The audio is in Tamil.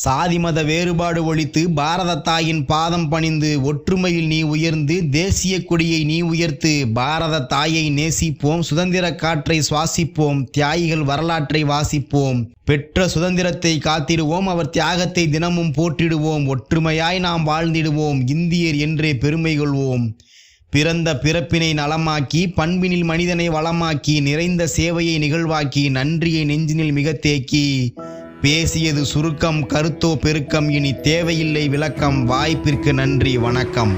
சாதி மத வேறுபாடு ஒழித்து பாரத தாயின் பாதம் பணிந்து ஒற்றுமையில் நீ உயர்ந்து தேசிய கொடியை நீ உயர்த்து. பாரத தாயை நேசிப்போம், சுதந்திர காற்றை சுவாசிப்போம், தியாகிகள் வரலாற்றை வாசிப்போம். பெற்ற சுதந்திரத்தை காத்திடுவோம், அவர் தியாகத்தை தினமும் போற்றிடுவோம். ஒற்றுமையாய் நாம் வாழ்ந்திடுவோம், இந்தியர் என்றே பெருமை கொள்வோம். பிறந்த பிறப்பினை நலமாக்கி, பண்பினில் மனிதனை வளமாக்கி, நிறைந்த சேவையை நிகழ்வாக்கி, நன்றியை நெஞ்சினில் மிக தேக்கி. பேசியது சுருக்கம், கருத்தோ பெருக்கம், இனி தேவையில்லை விளக்கம். வாய்ப்பிற்கு நன்றி, வணக்கம்.